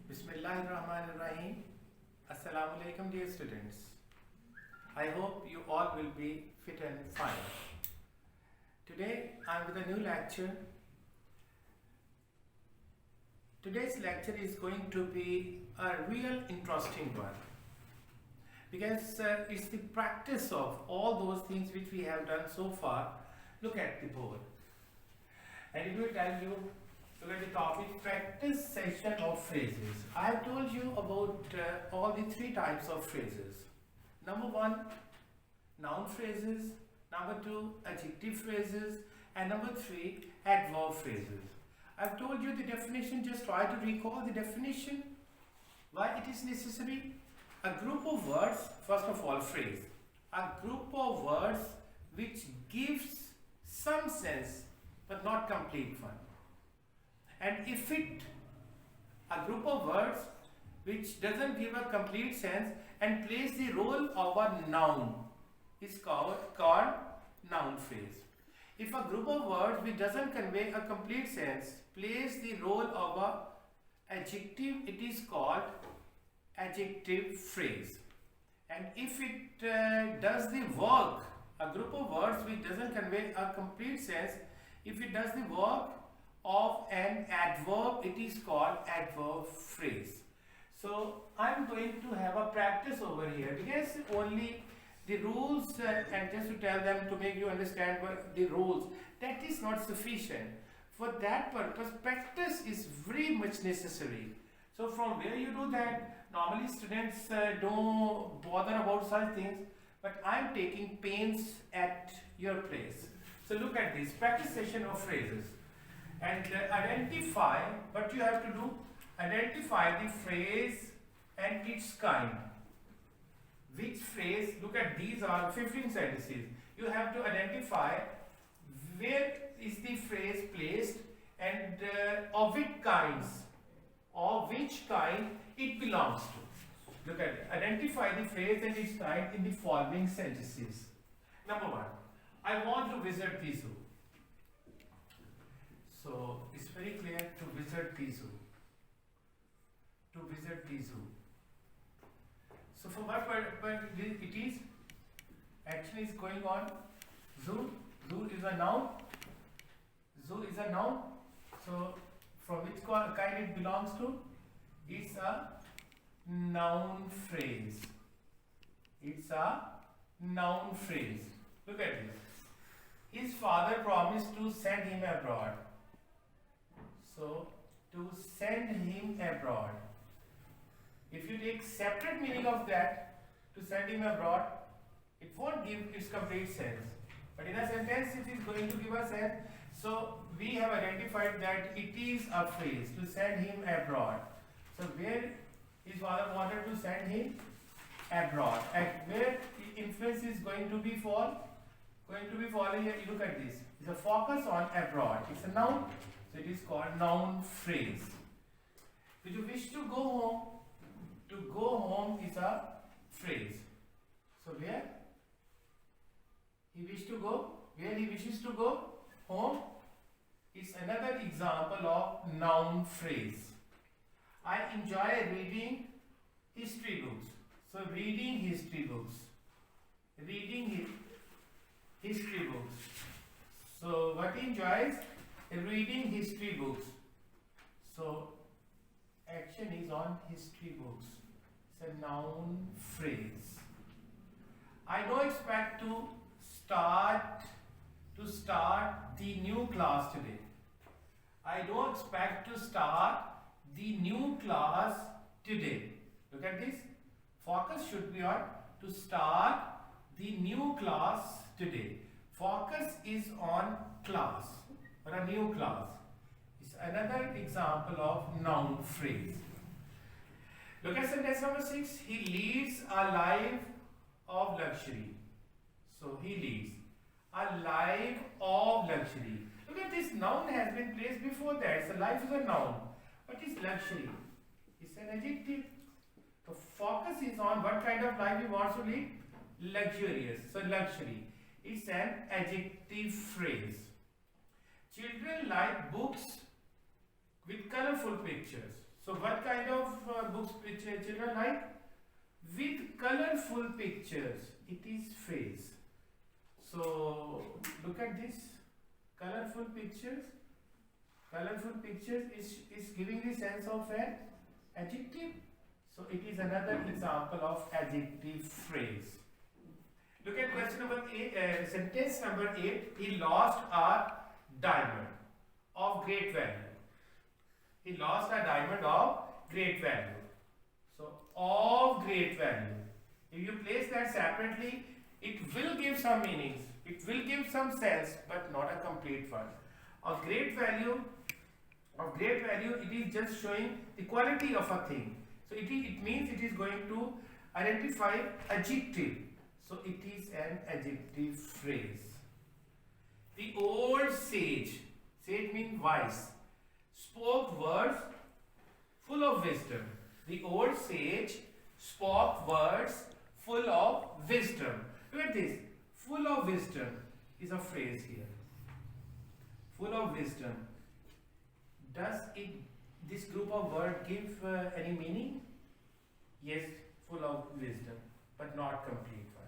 Bismillahirrahmanirrahim. Assalamu alaikum, dear students. I hope you all will be fit and fine. Today I am with a new lecture. Today's lecture is going to be a real interesting one because it's the practice of all those things which we have done so far. Look at the board and it will tell you. Look at the topic, practice session of phrases. I have told you about all the three types of phrases. Number one, noun phrases. Number two, adjective phrases. And number three, adverb phrases. I've told you the definition, just try to recall the definition. Why it is necessary? A group of words, first of all, phrase. A group of words which gives some sense but not complete one. And if a group of words which doesn't give a complete sense and plays the role of a noun is called noun phrase. If a group of words which doesn't convey a complete sense plays the role of a adjective, it is called adjective phrase. And if it does the work, a group of words which doesn't convey a complete sense, if it does the work of an adverb, it is called adverb phrase. So I am going to have a practice over here because only the rules and just to tell them to make you understand the rules, that is not sufficient. For that purpose, practice is very much necessary. So from where you do that, normally students don't bother about such things, but I am taking pains at your place. So look at this practice session of phrases. And identify what you have to do. Identify the phrase and its kind. Which phrase? Look at these are 15 sentences. You have to identify where is the phrase placed and of which kinds, of which kind it belongs to. Look at it. Identify the phrase and its kind in the following sentences. Number one, I want to visit the zoo. So it's very clear to visit the zoo. To visit the zoo. So for what purpose it is? Action is going on. Zoo. Zoo is a noun. Zoo is a noun. So from which kind it belongs to? It's a noun phrase. It's a noun phrase. Look at this. His father promised to send him abroad. So, to send him abroad. If you take separate meaning of that, to send him abroad, it won't give its complete sense. But in a sentence, it is going to give a sense. So, we have identified that it is a phrase, to send him abroad. So, where his father wanted to send him abroad. And where the influence is going to be for? Going to be following here, you look at this. It's a focus on abroad. It's a noun. So it is called noun phrase. If you wish to go home is a phrase. So where he wishes to go, home is another example of noun phrase. I enjoy reading history books. So reading history books. History books. So what he enjoys? Reading history books. So action is on history books. It's a noun phrase. I don't expect to start the new class today. I don't expect to start the new class today. Look at this. Focus should be on to start the new class today. Focus is on class. Or a new class. It's another example of noun phrase. Look at sentence number 6. He leads a life of luxury. So he leads a life of luxury. Look at this, noun has been placed before that. So life is a noun. What is luxury? It's an adjective. The focus is on what kind of life he wants to lead. Luxurious. So luxury. It's an adjective phrase. Children like books with colorful pictures. So what kind of books which children like? With colorful pictures. It is phrase. So look at this. Colorful pictures. Colorful pictures is giving the sense of an adjective. So it is another example of adjective phrase. Look at question number 8, sentence number 8. He lost a diamond of great value. He lost a diamond of great value. So of great value. If you place that separately, it will give some meanings. It will give some sense, but not a complete one. Of great value, it is just showing the quality of a thing. So it means it is going to identify adjective. So it is an adjective phrase. The old sage means wise, spoke words full of wisdom. The old sage spoke words full of wisdom. Look at this. Full of wisdom is a phrase here. Full of wisdom. Does this group of words give any meaning? Yes, full of wisdom, but not complete one.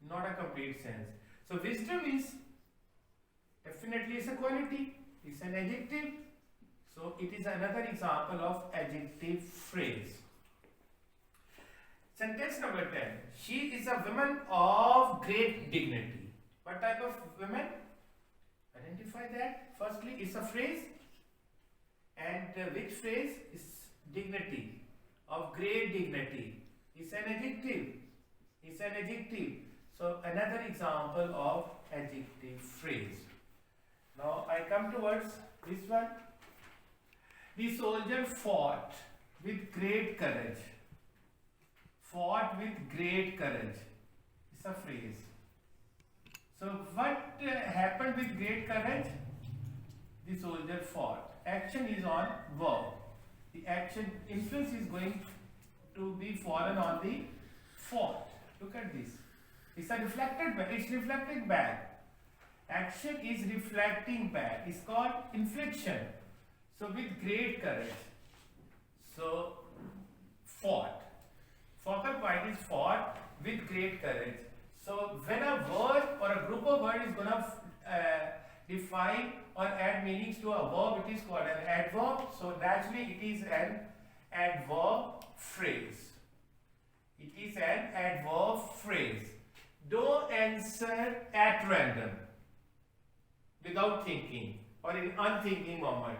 Not a complete sense. So wisdom is definitely is a quality. It's an adjective. So it is another example of adjective phrase. Sentence number 10. She is a woman of great dignity. What type of woman? Identify that. Firstly, it's a phrase. And which phrase? Is dignity. Of great dignity. It's an adjective. It's an adjective. So another example of adjective phrase. Now I come towards this one. The soldier fought with great courage. Fought with great courage. It's a phrase. So what happened with great courage? The soldier fought. Action is on verb. The action influence is going to be fallen on the fought. Look at this. It's a reflected back. It's reflecting back. Action is reflecting back. It's called inflection. So with great courage. So fought. Focal point is fought with great courage. So when a word or a group of words is going to define or add meanings to a verb, it is called an adverb. So naturally it is an adverb phrase. It is an adverb phrase. Don't answer at random without thinking or in unthinking moment.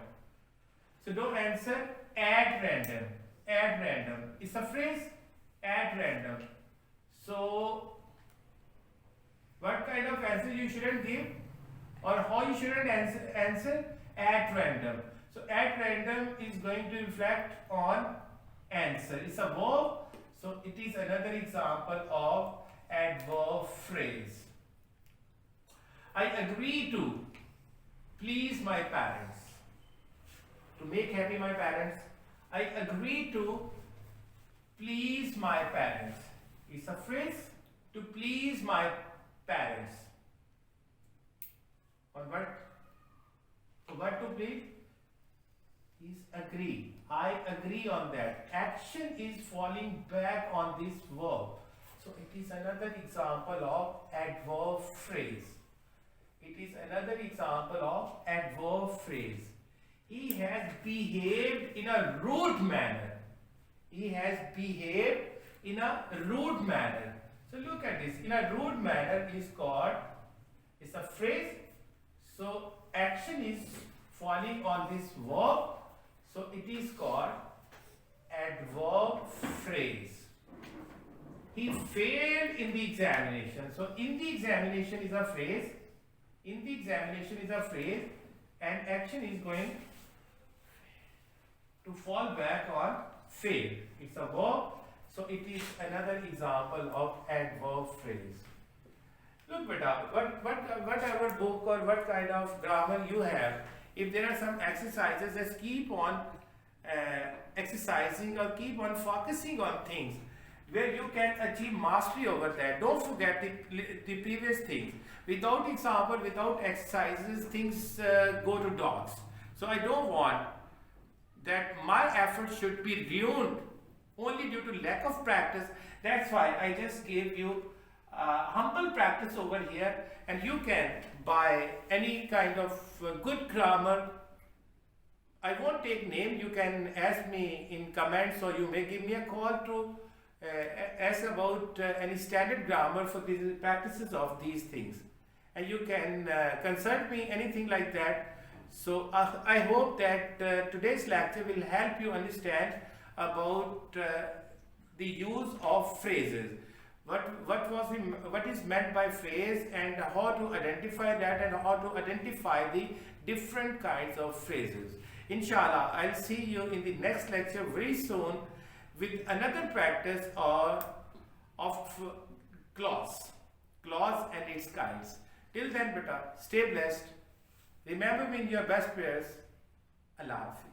So don't answer at random. At random. It's a phrase. At random. So what kind of answer you shouldn't give or how you shouldn't answer at random. So at random is going to reflect on answer. It's a verb. So it is another example of adverb phrase. I agree to please my parents. To make happy my parents. I agree to please my parents. It's a phrase. To please my parents. On what? What to please? Is agree. I agree on that. Action is falling back on this verb. So it is another example of adverb phrase. It is another example of adverb phrase. He has behaved in a rude manner. He has behaved in a rude manner. So look at this. In a rude manner is called, it's a phrase. So action is falling on this verb. So it is called adverb phrase. He failed in the examination. So in the examination is a phrase. In the examination is a phrase. And action is going to fall back on fail. It's a verb. So it is another example of adverb phrase. Look beta, whatever book or what kind of grammar you have, if there are some exercises, just keep on exercising or keep on focusing on things where you can achieve mastery over that. Don't forget the previous things. Without example, without exercises, things go to dogs. So I don't want that my effort should be ruined only due to lack of practice. That's why I just gave you humble practice over here, and you can by any kind of good grammar. I won't take name. You can ask me in comments, or you may give me a call to ask about any standard grammar for these practices of these things, and you can consult me anything like that. So I hope that today's lecture will help you understand about the use of phrases. What is meant by phrase, and how to identify that, and how to identify the different kinds of phrases. Inshallah, I'll see you in the next lecture very soon with another practice of clause and its kinds. Till then, beta, stay blessed. Remember me in your best prayers. Allah Hafiz.